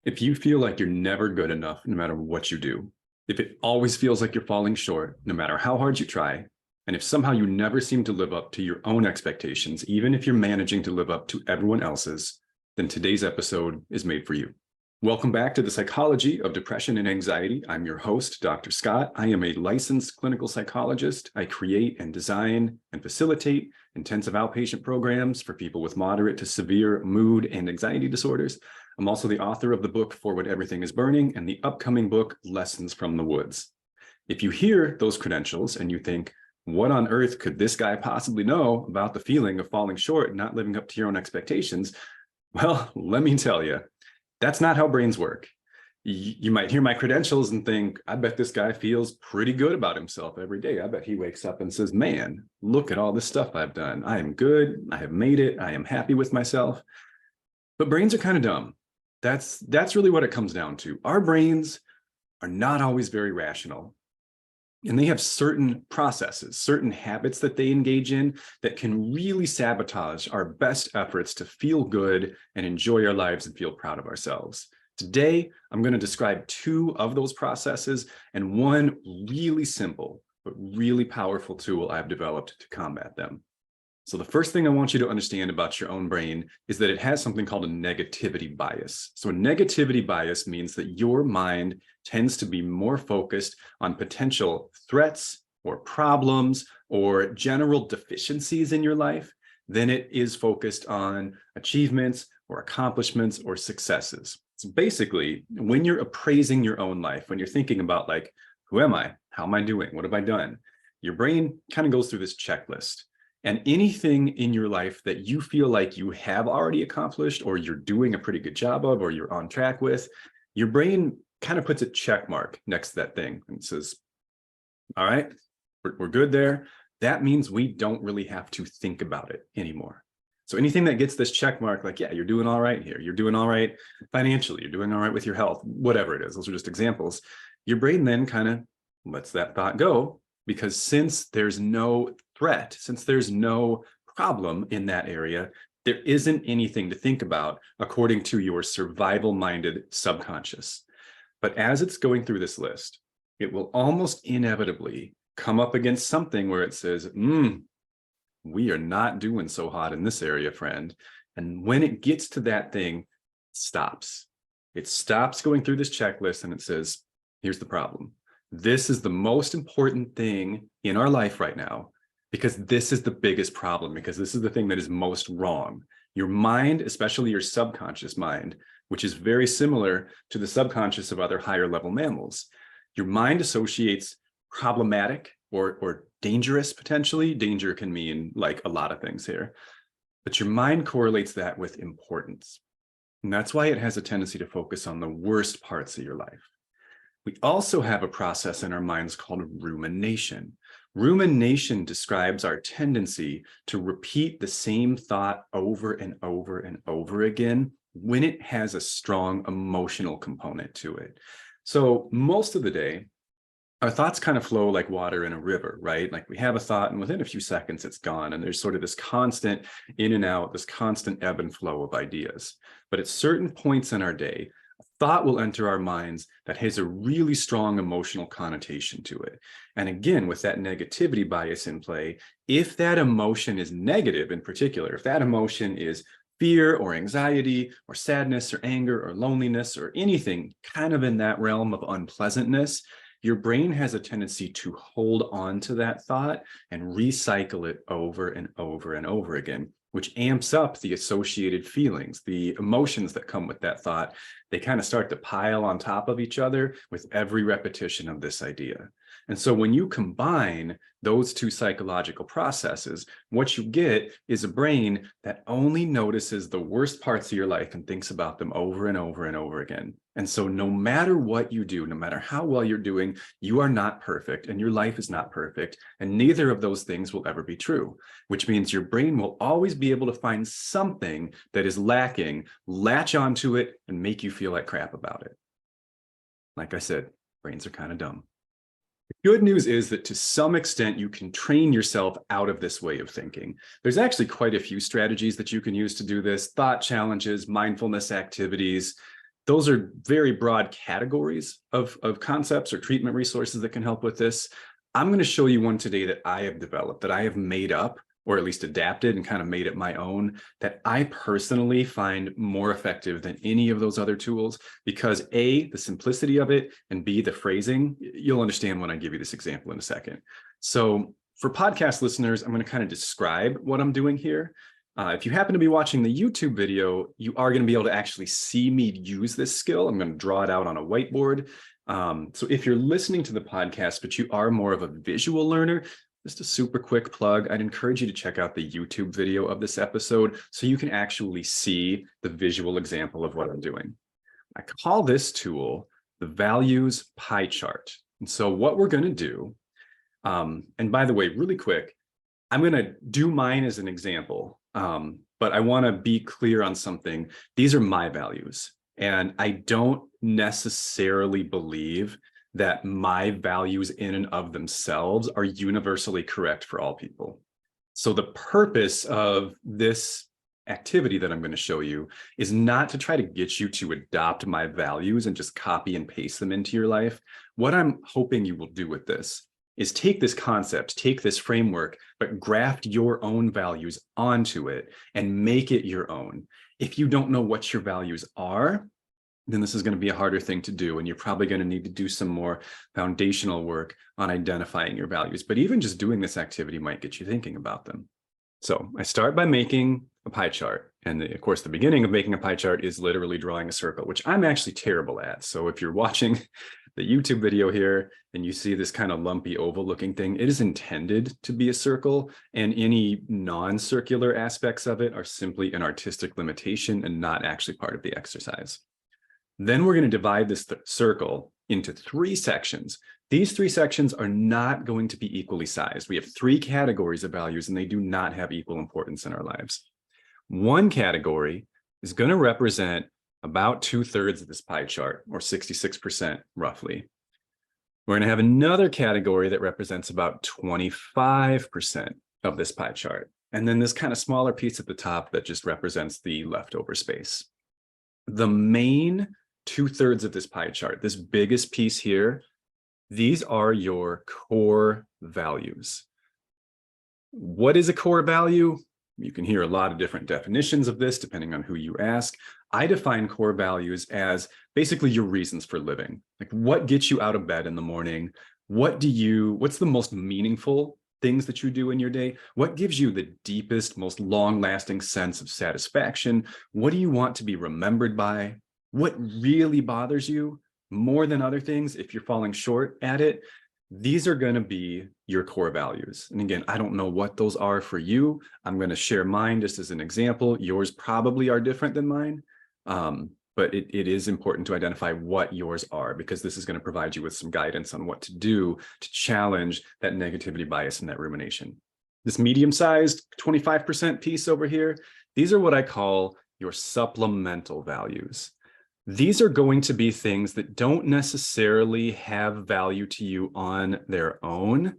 If you feel like you're never good enough, no matter what you do, if it always feels like you're falling short, no matter how hard you try, and if somehow you never seem to live up to your own expectations, even if you're managing to live up to everyone else's, then today's episode is made for you. Welcome back to the Psychology of Depression and Anxiety. I'm your host, Dr. Scott. I am a licensed clinical psychologist. I create and design and facilitate intensive outpatient programs for people with moderate to severe mood and anxiety disorders. I'm also the author of the book For When Everything is Burning and the upcoming book Lessons from the Woods. If you hear those credentials and you think, what on earth could this guy possibly know about the feeling of falling short and not living up to your own expectations? Well, let me tell you, that's not how brains work. You might hear my credentials and think, I bet this guy feels pretty good about himself every day. I bet he wakes up and says, man, look at all this stuff I've done. I am good. I have made it. I am happy with myself. But brains are kind of dumb. That's really what it comes down to. Our brains are not always very rational. And they have certain processes, certain habits that they engage in that can really sabotage our best efforts to feel good and enjoy our lives and feel proud of ourselves. Today, I'm going to describe two of those processes and one really simple but really powerful tool I've developed to combat them. So the first thing I want you to understand about your own brain is that it has something called a negativity bias. So a negativity bias means that your mind tends to be more focused on potential threats or problems or general deficiencies in your life than it is focused on achievements or accomplishments or successes. So basically, when you're appraising your own life, when you're thinking about like, who am I? How am I doing? What have I done? Your brain kind of goes through this checklist. And anything in your life that you feel like you have already accomplished or you're doing a pretty good job of or you're on track with, your brain kind of puts a check mark next to that thing and says, all right, we're good there. That means we don't really have to think about it anymore. So anything that gets this check mark, like, yeah, you're doing all right here. You're doing all right financially. You're doing all right with your health, whatever it is. Those are just examples. Your brain then kind of lets that thought go. Because since there's no threat, since there's no problem in that area, there isn't anything to think about according to your survival-minded subconscious. But as it's going through this list, it will almost inevitably come up against something where it says, we are not doing so hot in this area, friend. And when it gets to that thing, it stops. It stops going through this checklist and it says, here's the problem. This is the most important thing in our life right now, because this is the biggest problem, because this is the thing that is most wrong. Your mind, especially your subconscious mind, which is very similar to the subconscious of other higher level mammals. Your mind associates problematic or dangerous, potentially. Danger can mean like a lot of things here, but your mind correlates that with importance. And that's why it has a tendency to focus on the worst parts of your life. We also have a process in our minds called rumination. Rumination describes our tendency to repeat the same thought over and over and over again when it has a strong emotional component to it. So most of the day, our thoughts kind of flow like water in a river, right? Like we have a thought and within a few seconds it's gone. And there's sort of this constant in and out, this constant ebb and flow of ideas. But at certain points in our day, thought will enter our minds that has a really strong emotional connotation to it. And again, with that negativity bias in play, if that emotion is negative in particular, if that emotion is fear or anxiety or sadness or anger or loneliness or anything kind of in that realm of unpleasantness, your brain has a tendency to hold on to that thought and recycle it over and over and over again, which amps up the associated feelings, the emotions that come with that thought. They kind of start to pile on top of each other with every repetition of this idea. And so when you combine those two psychological processes, what you get is a brain that only notices the worst parts of your life and thinks about them over and over and over again. And so no matter what you do, no matter how well you're doing, you are not perfect and your life is not perfect. And neither of those things will ever be true, which means your brain will always be able to find something that is lacking, latch onto it, and make you feel like crap about it. Like I said, brains are kind of dumb. The good news is that to some extent, you can train yourself out of this way of thinking. There's actually quite a few strategies that you can use to do this: thought challenges, mindfulness activities. those are very broad categories of concepts or treatment resources that can help with this. I'm going to show you one today that I have developed, that I have made up, or at least adapted and kind of made it my own, that I personally find more effective than any of those other tools, because A, the simplicity of it, and B, the phrasing. You'll understand when I give you this example in a second. So for podcast listeners, I'm going to kind of describe what I'm doing here. If you happen to be watching the YouTube video, you are going to be able to actually see me use this skill. I'm going to draw it out on a whiteboard. So if you're listening to the podcast, but you are more of a visual learner, just a super quick plug, I'd encourage you to check out the YouTube video of this episode so you can actually see the visual example of what I'm doing. I call this tool the values pie chart. And so what we're going to do, and by the way, really quick, I'm going to do mine as an example, but I want to be clear on something. These are my values, and I don't necessarily believe that my values in and of themselves are universally correct for all people. So the purpose of this activity that I'm going to show you is not to try to get you to adopt my values and just copy and paste them into your life. What I'm hoping you will do with this is take this concept, take this framework, but graft your own values onto it and make it your own. If you don't know what your values are, then this is going to be a harder thing to do. And you're probably going to need to do some more foundational work on identifying your values. But even just doing this activity might get you thinking about them. So I start by making a pie chart. And of course, the beginning of making a pie chart is literally drawing a circle, which I'm actually terrible at. So if you're watching the YouTube video here and you see this kind of lumpy oval looking thing, it is intended to be a circle, and any non-circular aspects of it are simply an artistic limitation and not actually part of the exercise. Then we're going to divide this circle into 3 sections. These 3 sections are not going to be equally sized. We have 3 categories of values, and they do not have equal importance in our lives. One category is going to represent about 2/3 of this pie chart, or 66% roughly. We're going to have another category that represents about 25% of this pie chart. And then this kind of smaller piece at the top that just represents the leftover space. The main 2/3 of this pie chart, this biggest piece here, these are your core values. What is a core value? You can hear a lot of different definitions of this depending on who you ask. I define core values as basically your reasons for living. Like, what gets you out of bed in the morning? What's the most meaningful things that you do in your day? What gives you the deepest, most long-lasting sense of satisfaction? What do you want to be remembered by? What really bothers you more than other things if you're falling short at it? These are going to be your core values. And again, I don't know what those are for you. I'm going to share mine just as an example. Yours probably are different than mine. But it is important to identify what yours are, because this is going to provide you with some guidance on what to do to challenge that negativity bias and that rumination. This medium-sized 25% piece over here, these are what I call your supplemental values. These are going to be things that don't necessarily have value to you on their own,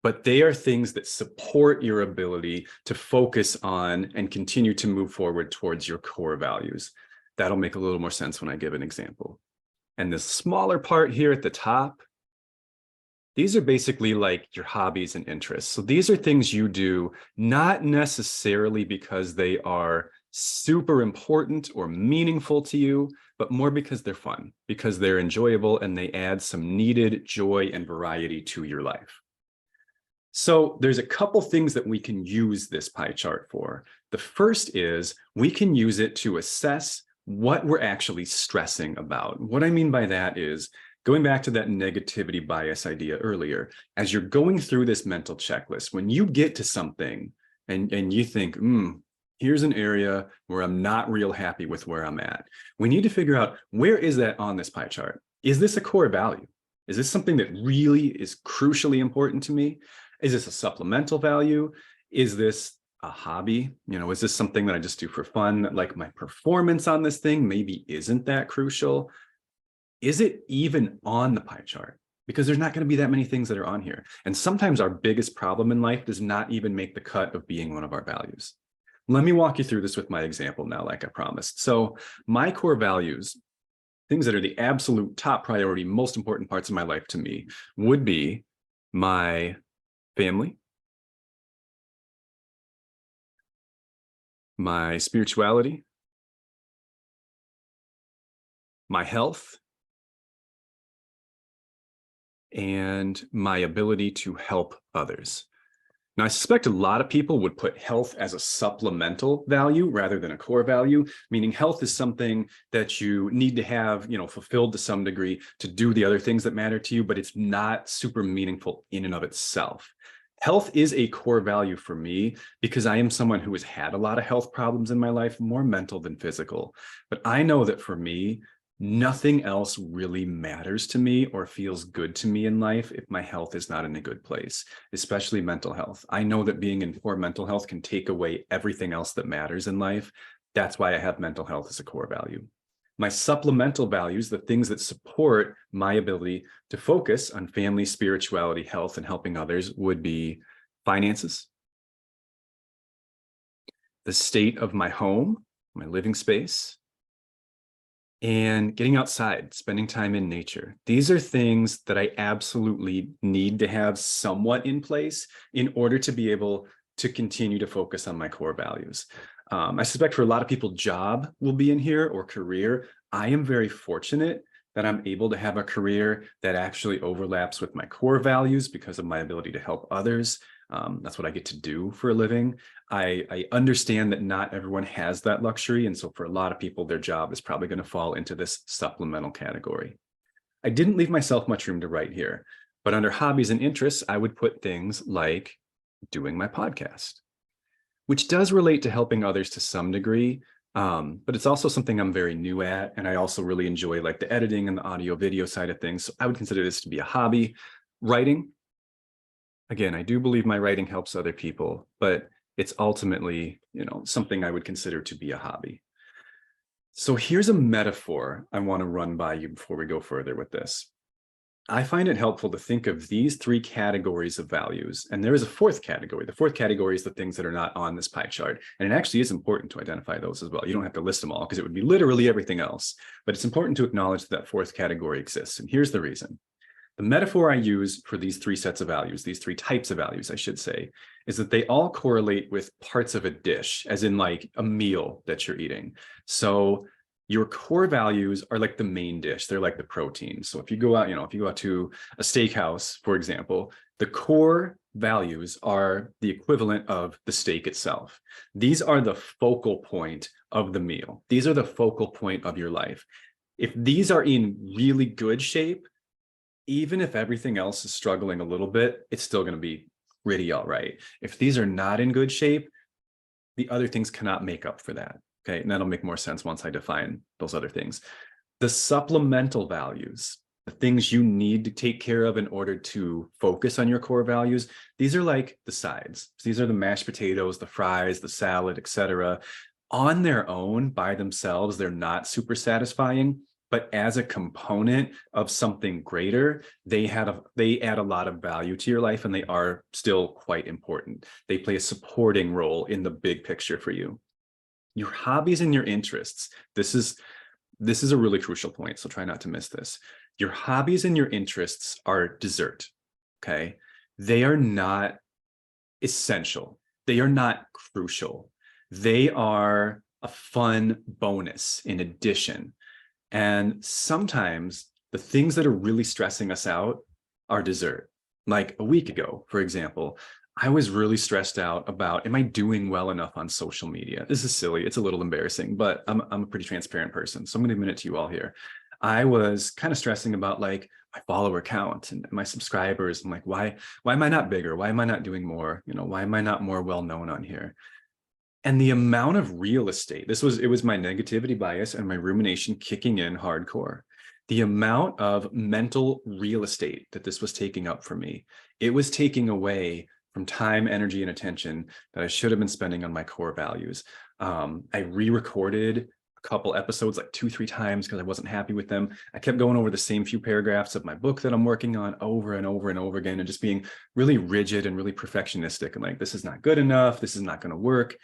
but they are things that support your ability to focus on and continue to move forward towards your core values. That'll make a little more sense when I give an example. And this smaller part here at the top, these are basically like your hobbies and interests. So these are things you do not necessarily because they are super important or meaningful to you, but more because they're fun, because they're enjoyable, and they add some needed joy and variety to your life. So there's a couple things that we can use this pie chart for. The first is we can use it to assess what we're actually stressing about. What I mean by that is, going back to that negativity bias idea earlier, as you're going through this mental checklist, when you get to something and you think, here's an area where I'm not real happy with where I'm at, we need to figure out, where is that on this pie chart? Is this a core value? Is this something that really is crucially important to me? Is this a supplemental value? Is this a hobby? Is this something that I just do for fun? Like, my performance on this thing maybe isn't that crucial. Is it even on the pie chart? Because there's not going to be that many things that are on here. And sometimes our biggest problem in life does not even make the cut of being one of our values. Let me walk you through this with my example now, like I promised. So my core values things that are the absolute top priority, most important parts of my life to me would be my family, my spirituality, my health, and my ability to help others. Now, I suspect a lot of people would put health as a supplemental value rather than a core value, meaning health is something that you need to have, fulfilled to some degree to do the other things that matter to you, but it's not super meaningful in and of itself. Health is a core value for me because I am someone who has had a lot of health problems in my life, more mental than physical. But I know that for me, nothing else really matters to me or feels good to me in life if my health is not in a good place, especially mental health. I know that being in poor mental health can take away everything else that matters in life. That's why I have mental health as a core value. My supplemental values, the things that support my ability to focus on family, spirituality, health, and helping others, would be finances, the state of my home, my living space, and getting outside, spending time in nature. These are things that I absolutely need to have somewhat in place in order to be able to continue to focus on my core values. I suspect for a lot of people, job will be in here, or career. I am very fortunate that I'm able to have a career that actually overlaps with my core values because of my ability to help others. That's what I get to do for a living. I understand that not everyone has that luxury. And so for a lot of people, their job is probably going to fall into this supplemental category. I didn't leave myself much room to write here, but under hobbies and interests, I would put things like doing my podcast, which does relate to helping others to some degree. But it's also something I'm very new at. And I also really enjoy like the editing and the audio video side of things. So I would consider this to be a hobby. Writing, again, I do believe my writing helps other people, but it's ultimately, something I would consider to be a hobby. So here's a metaphor I want to run by you before we go further with this. I find it helpful to think of these three categories of values. And there is a fourth category. The fourth category is the things that are not on this pie chart. And it actually is important to identify those as well. You don't have to list them all because it would be literally everything else. But it's important to acknowledge that fourth category exists. And here's the reason. The metaphor I use for these three sets of values, these three types of values, I should say, is that they all correlate with parts of a dish, as in like a meal that you're eating. So your core values are like the main dish. They're like the protein. So if you go out, if you go out to a steakhouse, for example, the core values are the equivalent of the steak itself. These are the focal point of the meal. These are the focal point of your life. If these are in really good shape, even if everything else is struggling a little bit, it's still going to be pretty all right. If these are not in good shape, the other things cannot make up for that. Okay, and that'll make more sense once I define those other things. The supplemental values, the things you need to take care of in order to focus on your core values, these are like the sides. These are the mashed potatoes, the fries, the salad, etc. On their own, by themselves, they're not super satisfying. But as a component of something greater, they add a lot of value to your life, and they are still quite important. They play a supporting role in the big picture for you. Your hobbies and your interests. This is a really crucial point, so try not to miss this. Your hobbies and your interests are dessert, okay? They are not essential. They are not crucial. They are a fun bonus in addition. And sometimes the things that are really stressing us out are dessert. Like a week ago, for example, I was really stressed out about, am I doing well enough on social media? This is silly. It's a little embarrassing, but I'm a pretty transparent person. So I'm going to admit it to you all here. I was kind of stressing about like my follower count and my subscribers. I'm like, why am I not bigger? Why am I not doing more? Why am I not more well-known on here? And the amount of real estate, it was my negativity bias and my rumination kicking in hardcore. The amount of mental real estate that this was taking up for me, it was taking away from time, energy, and attention that I should have been spending on my core values. I re-recorded a couple episodes like 2-3 times because I wasn't happy with them. I kept going over the same few paragraphs of my book that I'm working on over and over and over again, and just being really rigid and really perfectionistic and like, this is not good enough. This is not going to work.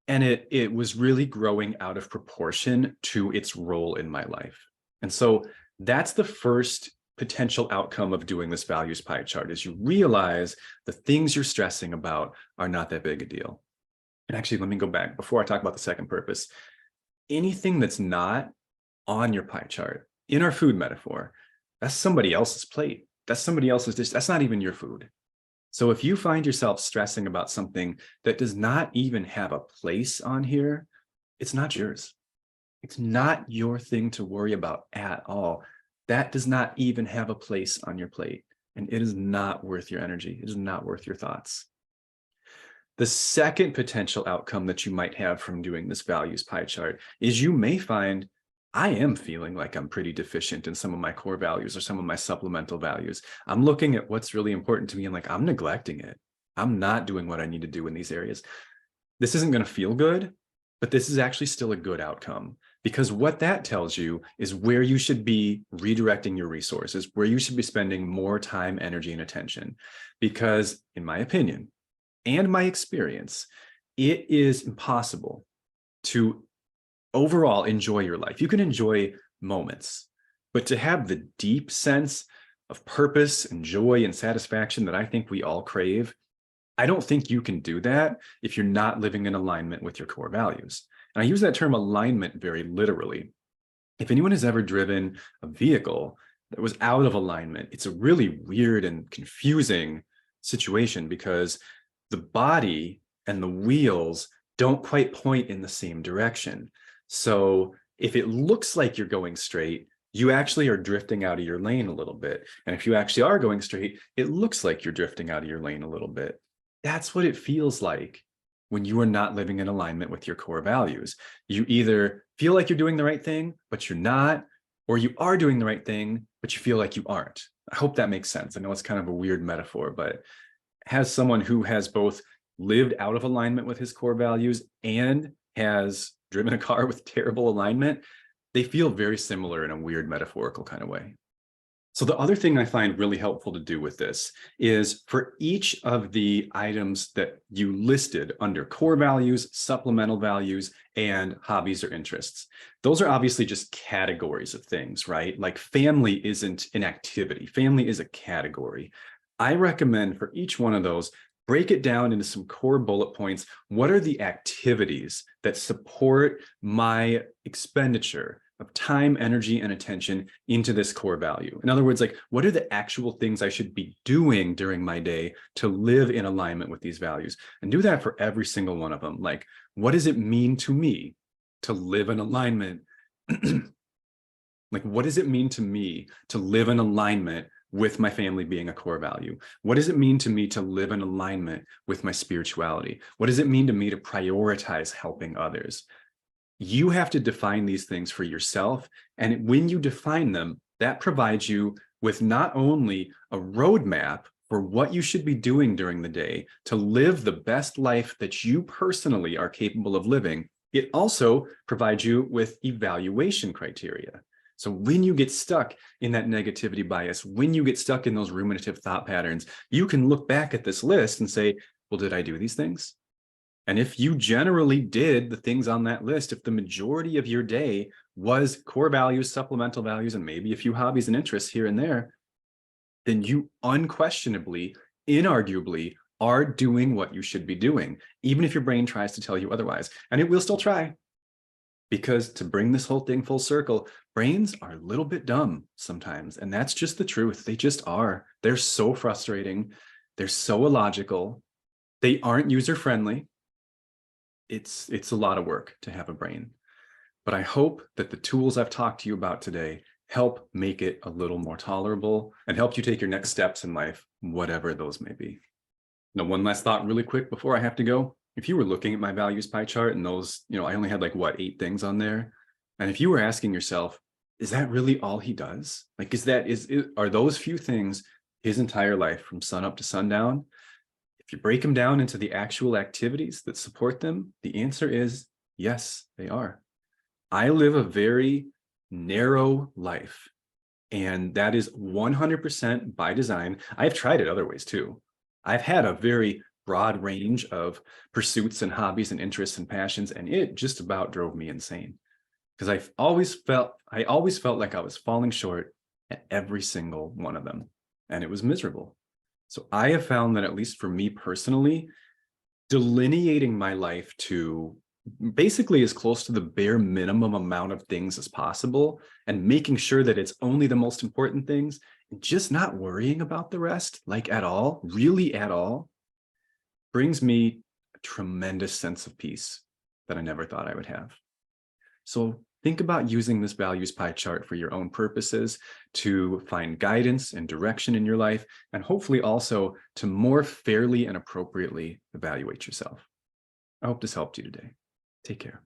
And it was really growing out of proportion to its role in my life. And so that's the first potential outcome of doing this values pie chart, is you realize the things you're stressing about are not that big a deal. And actually, let me go back before I talk about the second purpose. Anything that's not on your pie chart, in our food metaphor, that's somebody else's plate. That's somebody else's dish. That's not even your food. So if you find yourself stressing about something that does not even have a place on here, it's not yours. It's not your thing to worry about at all. That does not even have a place on your plate, and it is not worth your energy. It is not worth your thoughts. The second potential outcome that you might have from doing this values pie chart is you may find, I am feeling like I'm pretty deficient in some of my core values or some of my supplemental values. I'm looking at what's really important to me and like, I'm neglecting it. I'm not doing what I need to do in these areas. This isn't going to feel good, but this is actually still a good outcome, because what that tells you is where you should be redirecting your resources, where you should be spending more time, energy, and attention. Because in my opinion, and my experience, it is impossible to overall enjoy your life. You can enjoy moments, but to have the deep sense of purpose and joy and satisfaction that I think we all crave, I don't think you can do that if you're not living in alignment with your core values. And I use that term alignment very literally. If anyone has ever driven a vehicle that was out of alignment, it's a really weird and confusing situation, because the body and the wheels don't quite point in the same direction. So if it looks like you're going straight, you actually are drifting out of your lane a little bit. And if you actually are going straight, it looks like you're drifting out of your lane a little bit. That's what it feels like when you are not living in alignment with your core values. You either feel like you're doing the right thing, but you're not, or you are doing the right thing, but you feel like you aren't. I hope that makes sense. I know it's kind of a weird metaphor, but as someone who has both lived out of alignment with his core values and has driven a car with terrible alignment, they feel very similar in a weird metaphorical kind of way. So the other thing I find really helpful to do with this is, for each of the items that you listed under core values, supplemental values, and hobbies or interests, those are obviously just categories of things, right? Like family isn't an activity. Family is a category. I recommend for each one of those, break it down into some core bullet points. What are the activities that support my expenditure of time, energy, and attention into this core value? In other words, like, what are the actual things I should be doing during my day to live in alignment with these values? And do that for every single one of them. Like, what does it mean to me to live in alignment? Like, what does it mean to me to live in alignment with my family being a core value? What does it mean to me to live in alignment with my spirituality? What does it mean to me to prioritize helping others? You have to define these things for yourself. And when you define them, that provides you with not only a roadmap for what you should be doing during the day to live the best life that you personally are capable of living, it also provides you with evaluation criteria. So when you get stuck in that negativity bias, when you get stuck in those ruminative thought patterns, you can look back at this list and say, well, did I do these things? And if you generally did the things on that list, if the majority of your day was core values, supplemental values, and maybe a few hobbies and interests here and there, then you unquestionably, inarguably are doing what you should be doing, even if your brain tries to tell you otherwise. And it will still try. Because to bring this whole thing full circle, brains are a little bit dumb sometimes. And that's just the truth. They just are. They're so frustrating. They're so illogical. They aren't user-friendly. It's a lot of work to have a brain. But I hope that the tools I've talked to you about today help make it a little more tolerable and help you take your next steps in life, whatever those may be. Now, one last thought really quick before I have to go. If you were looking at my values pie chart and those, I only had like 8 things on there. And if you were asking yourself, is that really all he does? Like, are those few things his entire life from sun up to sundown? If you break them down into the actual activities that support them, the answer is yes, they are. I live a very narrow life, and that is 100% by design. I've tried it other ways too. I've had a very broad range of pursuits and hobbies and interests and passions, and it just about drove me insane. because I always felt like I was falling short at every single one of them, and it was miserable. So I have found that, at least for me personally, delineating my life to basically as close to the bare minimum amount of things as possible, and making sure that it's only the most important things, and just not worrying about the rest, like at all, really at all, brings me a tremendous sense of peace that I never thought I would have. So think about using this values pie chart for your own purposes, to find guidance and direction in your life, and hopefully also to more fairly and appropriately evaluate yourself. I hope this helped you today. Take care.